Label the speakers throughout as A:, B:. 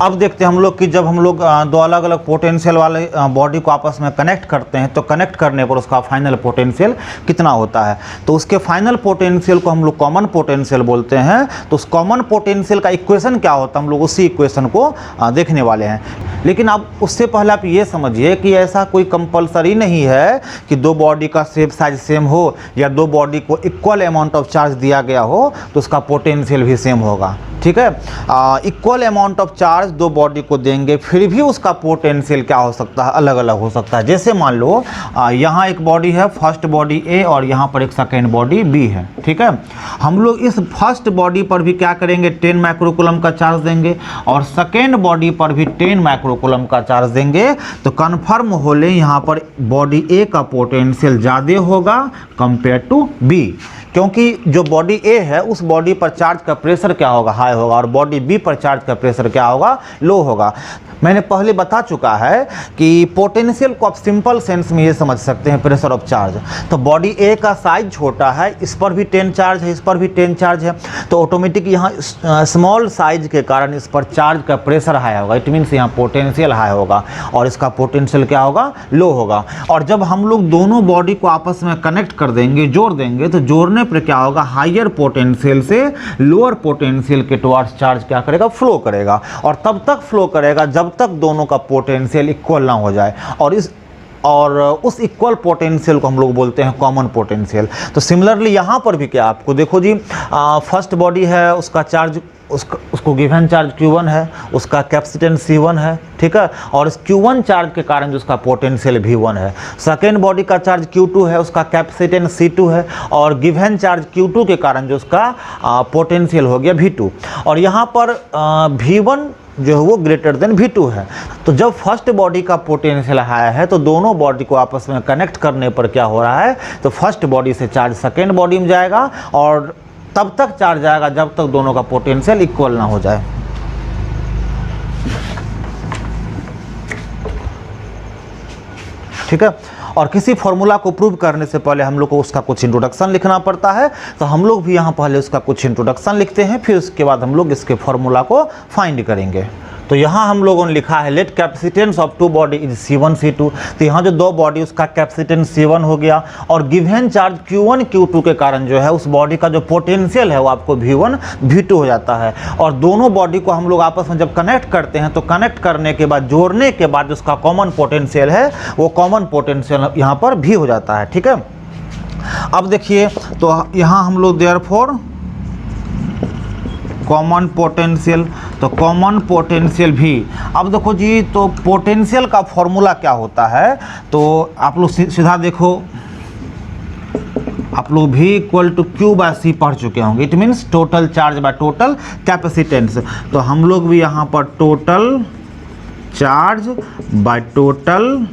A: अब देखते हैं हम लोग कि जब हम लोग दो अलग अलग पोटेंशियल वाले बॉडी को आपस में कनेक्ट करते हैं तो कनेक्ट करने पर उसका फाइनल पोटेंशियल कितना होता है। तो उसके फाइनल पोटेंशियल को हम लोग कॉमन पोटेंशियल बोलते हैं। तो उस कॉमन पोटेंशियल का इक्वेशन क्या होता है, हम लोग उसी इक्वेशन को देखने वाले हैं। लेकिन अब उससे पहले आप ये समझिए कि ऐसा कोई कंपलसरी नहीं है कि दो बॉडी का शेप साइज सेम हो या दो बॉडी को इक्वल अमाउंट ऑफ चार्ज दिया गया हो तो उसका पोटेंशियल भी सेम होगा। ठीक है, इक्वल अमाउंट ऑफ चार्ज दो बॉडी को देंगे फिर भी उसका पोटेंशियल क्या हो सकता है, अलग अलग हो सकता है। जैसे मान लो यहाँ एक बॉडी है, फर्स्ट बॉडी ए, और यहाँ पर एक सेकेंड बॉडी बी है। ठीक है, हम लोग इस फर्स्ट बॉडी पर भी क्या करेंगे, 10 माइक्रोकूलम का चार्ज देंगे और सेकेंड बॉडी पर भी 10 माइक्रोकूलम का चार्ज देंगे। तो कन्फर्म हो ले यहाँ पर बॉडी ए का पोटेंशियल ज़्यादा होगा कंपेयर टू बी, क्योंकि जो बॉडी ए है उस बॉडी पर चार्ज का प्रेशर क्या होगा, हाई होगा, और बॉडी बी पर चार्ज का प्रेशर क्या होगा, लो होगा। मैंने पहले बता चुका है कि पोटेंशियल को आप सिंपल सेंस में ये समझ सकते हैं, प्रेशर ऑफ चार्ज। तो बॉडी ए का साइज छोटा है, इस पर भी 10 चार्ज है, इस पर भी 10 चार्ज है, तो ऑटोमेटिक यहाँ स्मॉल साइज के कारण इस पर चार्ज का प्रेशर हाई होगा। इट मीन्स यहाँ पोटेंशियल हाई होगा और इसका पोटेंशियल क्या होगा, लो होगा। और जब हम लोग दोनों बॉडी को आपस में कनेक्ट कर देंगे, जोड़ देंगे, तो जोड़ने पर क्या होगा, हाइयर पोटेंशियल से लोअर पोटेंशियल के टुवर्ड्स चार्ज क्या करेगा, फ्लो करेगा। और तब तक फ्लो करेगा जब तक दोनों का पोटेंशियल इक्वल ना हो जाए, और उस इक्वल पोटेंशियल को हम लोग बोलते हैं कॉमन पोटेंशियल। तो सिमिलरली यहाँ पर भी क्या, आपको देखो जी, फर्स्ट बॉडी है, उसका चार्ज उसको गिवन चार्ज Q1 है, उसका कैपेसिटेंस C1 है। ठीक है, और इस Q1 चार्ज के कारण जो उसका पोटेंशियल V1 है। सेकेंड बॉडी का चार्ज Q2 है, उसका कैपेसिटेंस C2 है, और गिवन चार्ज Q2 के कारण जो उसका पोटेंशियल हो गया V2। और यहाँ पर V1 जो है वो ग्रेटर देन V2 है। तो जब फर्स्ट बॉडी का पोटेंशियल हाई है तो दोनों बॉडी को आपस में कनेक्ट करने पर क्या हो रहा है, तो फर्स्ट बॉडी से चार्ज सेकेंड बॉडी में जाएगा और तब तक चार्ज आएगा जब तक दोनों का पोटेंशियल इक्वल ना हो जाए। ठीक है, और किसी फॉर्मूला को प्रूव करने से पहले हम लोग को उसका कुछ इंट्रोडक्शन लिखना पड़ता है। तो हम लोग भी यहाँ पहले उसका कुछ इंट्रोडक्शन लिखते हैं, फिर उसके बाद हम लोग इसके फॉर्मूला को फाइंड करेंगे। तो यहाँ हम लोगों ने लिखा है let capacitance of two body is C1 C2। तो यहाँ जो दो बॉडी उसका कैपेसिटेंस C1 हो गया और गिवन चार्ज Q1 Q2 के कारण जो है उस बॉडी का जो पोटेंशियल है वो आपको V1 V2 हो जाता है। और दोनों बॉडी को हम लोग आपस में जब कनेक्ट करते हैं तो कनेक्ट करने के बाद, जोड़ने के बाद उसका कॉमन पोटेंशियल है वो कॉमन पोटेंशियल यहाँ पर भी हो जाता है। ठीक है, अब देखिए, तो यहाँ हम लोग देयरफॉर कॉमन पोटेंशियल, तो कॉमन पोटेंशियल भी। अब देखो जी, तो पोटेंशियल का फॉर्मूला क्या होता है, तो आप लोग सीधा देखो, आप लोग भी इक्वल टू Q/C पढ़ चुके होंगे। It means total charge by total capacitance. तो हम लोग भी यहाँ पर total charge by total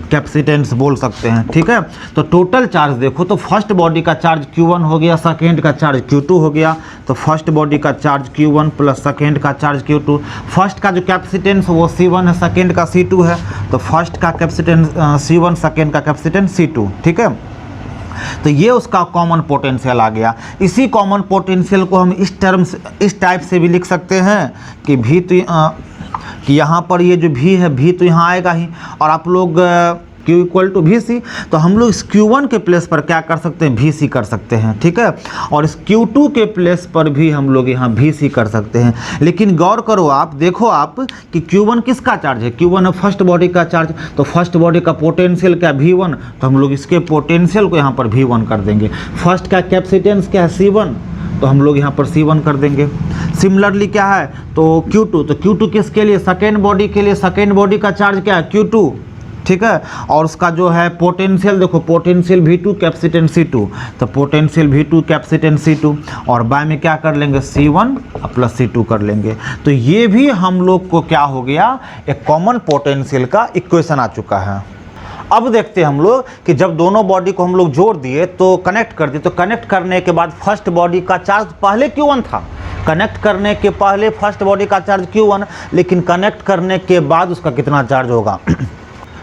A: capacitance बोल सकते हैं। ठीक है, तो टोटल चार्ज देखो, तो फर्स्ट बॉडी का चार्ज Q1 हो गया, सेकेंड का चार्ज Q2 हो गया। तो फर्स्ट बॉडी का चार्ज Q1 प्लस सेकेंड का चार्ज Q2। फर्स्ट का जो कैपेसिटेंस वो C1 है, सेकेंड का C2 है। तो फर्स्ट का कैपेसिटेंस C1, सेकेंड का कैपेसिटेंस C2। ठीक है, तो ये उसका कॉमन पोटेंशियल आ गया। इसी कॉमन पोटेंशियल को हम इस टाइप से भी लिख सकते हैं कि V तो कि यहाँ पर ये जो V है, V तो यहाँ आएगा ही, और आप लोग Q इक्वल टू VC। तो हम लोग इस Q1 के प्लेस पर क्या कर सकते हैं, VC कर सकते हैं। ठीक है, और इस Q2 के प्लेस पर भी हम लोग यहाँ VC कर सकते हैं। लेकिन गौर करो आप, देखो आप कि Q1 किसका चार्ज है, Q1 है फर्स्ट बॉडी का चार्ज। तो फर्स्ट बॉडी का पोटेंशियल क्या, V1। तो हम लोग इसके पोटेंशियल को यहाँ पर V1 कर देंगे। फर्स्ट का कैपेसिटेंस क्या है, C1। तो हम लोग यहाँ पर C1 कर देंगे। सिमिलरली क्या है, तो Q2। तो Q2 किसके लिए, सेकेंड बॉडी के लिए। सेकेंड बॉडी का चार्ज क्या है, Q2। ठीक है, और उसका जो है पोटेंशियल देखो, पोटेंशियल V2 कैपेसिटेंस C2। तो पोटेंशियल V2 कैपेसिटेंस C2, और बाय में क्या कर लेंगे, C1 प्लस C2 कर लेंगे। तो ये भी हम लोग को क्या हो गया, एक कॉमन पोटेंशियल का इक्वेशन आ चुका है। अब देखते हैं हम लोग कि जब दोनों बॉडी को हम लोग जोड़ दिए तो कनेक्ट कर दिए, तो कनेक्ट करने के बाद फर्स्ट बॉडी का चार्ज पहले Q1 था। कनेक्ट करने के पहले फर्स्ट बॉडी का चार्ज Q1, लेकिन कनेक्ट करने के बाद उसका कितना चार्ज होगा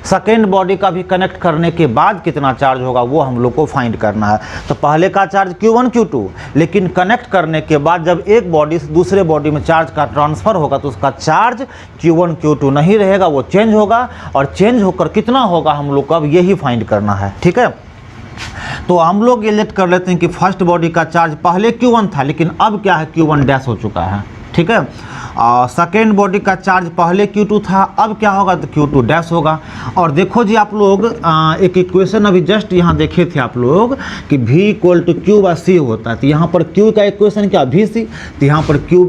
A: सेकेंड बॉडी का भी कनेक्ट करने के बाद कितना चार्ज होगा वो हम लोग को फाइंड करना है। तो पहले का चार्ज Q1 Q2, लेकिन कनेक्ट करने के बाद जब एक बॉडी से दूसरे बॉडी में चार्ज का ट्रांसफ़र होगा तो उसका चार्ज Q1 Q2 नहीं रहेगा, वो चेंज होगा, और चेंज होकर कितना होगा हम लोग को अब यही फाइंड करना है। ठीक है, तो हम लोग ये लेट कर लेते हैं कि फर्स्ट बॉडी का चार्ज पहले Q1 था, लेकिन अब क्या है Q1 डैश हो चुका है। ठीक है, सेकेंड बॉडी का चार्ज पहले Q2 था, अब क्या होगा तो Q2 डैश होगा। और देखो जी आप लोग एक इक्वेशन अभी जस्ट यहाँ देखे थे आप लोग कि V = Q/C होता है। तो यहाँ पर Q का इक्वेशन क्या VC, तो यहाँ पर Q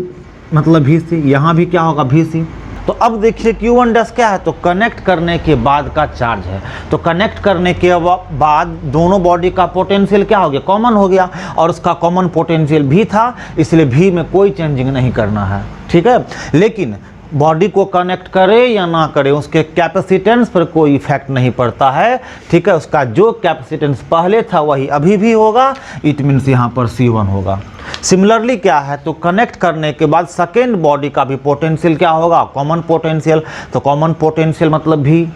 A: मतलब VC, यहाँ भी क्या होगा VC। तो अब देखिए Q1 डैश क्या है, तो कनेक्ट करने के बाद का चार्ज है। तो कनेक्ट करने के बाद दोनों बॉडी का पोटेंशियल क्या हो गया, कॉमन हो गया, और उसका कॉमन पोटेंशियल भी था, इसलिए भी में कोई चेंजिंग नहीं करना है। ठीक है, लेकिन बॉडी को कनेक्ट करे या ना करे उसके कैपेसिटेंस पर कोई इफेक्ट नहीं पड़ता है। ठीक है, उसका जो कैपेसिटेंस पहले था वही अभी भी होगा, इट मीन्स यहाँ पर C1 होगा। सिमिलरली क्या है, तो कनेक्ट करने के बाद सेकेंड बॉडी का भी पोटेंशियल क्या होगा, कॉमन पोटेंशियल। तो कॉमन पोटेंशियल मतलब भी,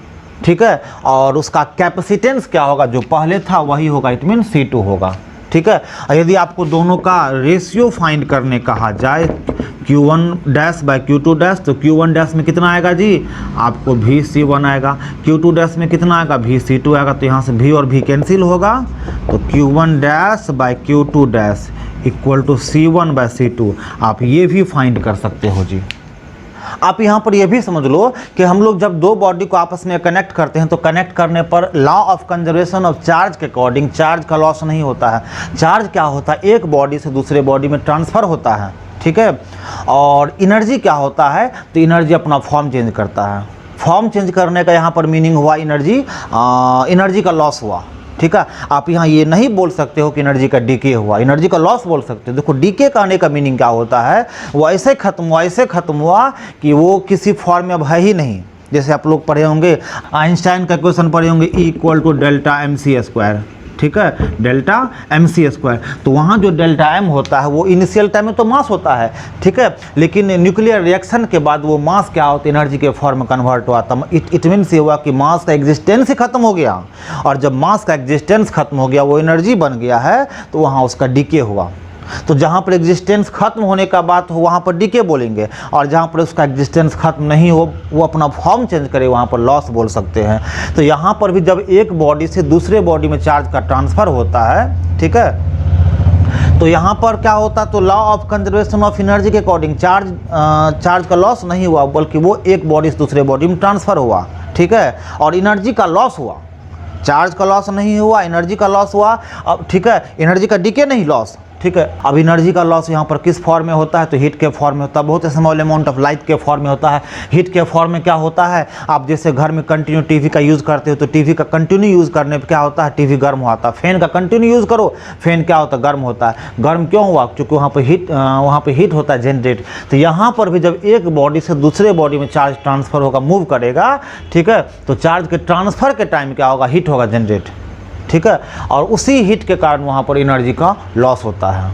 A: ठीक है, और उसका कैपेसिटेंस क्या होगा, जो पहले था वही होगा, इट मीन C2 होगा। ठीक है, यदि आपको दोनों का रेशियो फाइंड करने कहा जाए Q1 dash by Q2 dash, तो Q1 डैश में कितना आएगा जी, आपको VC1 आएगा। Q2 डैश में कितना आएगा, VC2 आएगा। तो यहाँ से V और V कैंसिल होगा, तो Q1 dash by Q2 dash equal to C1 by C2। आप ये भी फाइंड कर सकते हो जी। आप यहाँ पर ये भी समझ लो कि हम लोग जब दो बॉडी को आपस में कनेक्ट करते हैं तो कनेक्ट करने पर law of conservation of charge के अकॉर्डिंग चार्ज का लॉस नहीं होता है। चार्ज क्या होता है, एक बॉडी से दूसरे बॉडी में ट्रांसफ़र होता है। ठीक है, और एनर्जी क्या होता है, तो एनर्जी अपना फॉर्म चेंज करता है। फॉर्म चेंज करने का यहाँ पर मीनिंग हुआ एनर्जी का लॉस हुआ। ठीक है, आप यहाँ ये नहीं बोल सकते हो कि एनर्जी का डीके हुआ, एनर्जी का लॉस बोल सकते हो। देखो डीके कहने का मीनिंग क्या होता है, वो ऐसे खत्म हुआ कि वो किसी फॉर्म में अब है ही नहीं। जैसे आप लोग पढ़े होंगे, आइंस्टाइन का क्वेश्चन पढ़े होंगे, E = डेल्टा mc²। ठीक है, डेल्टा mc²। तो वहाँ जो डेल्टा m होता है वो इनिशियल टाइम में तो मास होता है। ठीक है, लेकिन न्यूक्लियर रिएक्शन के बाद वो मास क्या होता है, एनर्जी के फॉर्म में कन्वर्ट हुआ। तब इट मीन्स ये हुआ कि मास का एग्जिस्टेंस ही खत्म हो गया, और जब मास का एग्जिस्टेंस खत्म हो गया, वो एनर्जी बन गया है, तो वहाँ उसका डीके हुआ। तो जहाँ पर एग्जिस्टेंस खत्म होने का बात हो वहाँ पर डीके बोलेंगे, और जहाँ पर उसका एग्जिस्टेंस खत्म नहीं हो, वो अपना फॉर्म चेंज करे, वहाँ पर लॉस बोल सकते हैं। तो यहाँ पर भी जब एक बॉडी से दूसरे बॉडी में चार्ज का ट्रांसफ़र होता है, ठीक है, तो यहाँ पर क्या होता, तो law of conservation of energy के अकॉर्डिंग चार्ज का लॉस नहीं हुआ, बल्कि वो एक बॉडी से दूसरे बॉडी में ट्रांसफ़र हुआ। ठीक है, और एनर्जी का लॉस हुआ, चार्ज का लॉस नहीं हुआ, एनर्जी का लॉस हुआ। अब ठीक है, एनर्जी का डीके नहीं, लॉस। ठीक है, अब एनर्जी का लॉस यहाँ पर किस फॉर्म में होता है, तो हीट के फॉर्म में होता है, बहुत स्मॉल अमाउंट ऑफ लाइट के फॉर्म में होता है। हीट के फॉर्म में क्या होता है, आप जैसे घर में कंटिन्यू टीवी का यूज़ करते हो, तो टीवी का कंटिन्यू यूज़ करने पर क्या होता है, टीवी गर्म होता है। फैन का कंटिन्यू यूज़ करो, फैन क्या होता है, गर्म होता है। गर्म क्यों हुआ, क्योंकि वहाँ पर हीट होता है, जनरेट। तो यहाँ पर भी जब एक बॉडी से दूसरे बॉडी में चार्ज ट्रांसफ़र होगा, मूव करेगा, ठीक है, तो चार्ज के ट्रांसफ़र के टाइम क्या होगा, हीट होगा जनरेट। ठीक है, और उसी हीट के कारण वहाँ पर एनर्जी का लॉस होता है।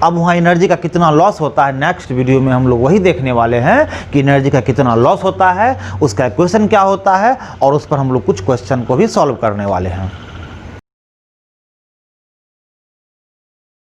A: अब वहाँ एनर्जी का कितना लॉस होता है, नेक्स्ट वीडियो में हम लोग वही देखने वाले हैं कि एनर्जी का कितना लॉस होता है, उसका इक्वेशन क्या होता है, और उस पर हम लोग कुछ क्वेश्चन को भी सॉल्व करने वाले हैं।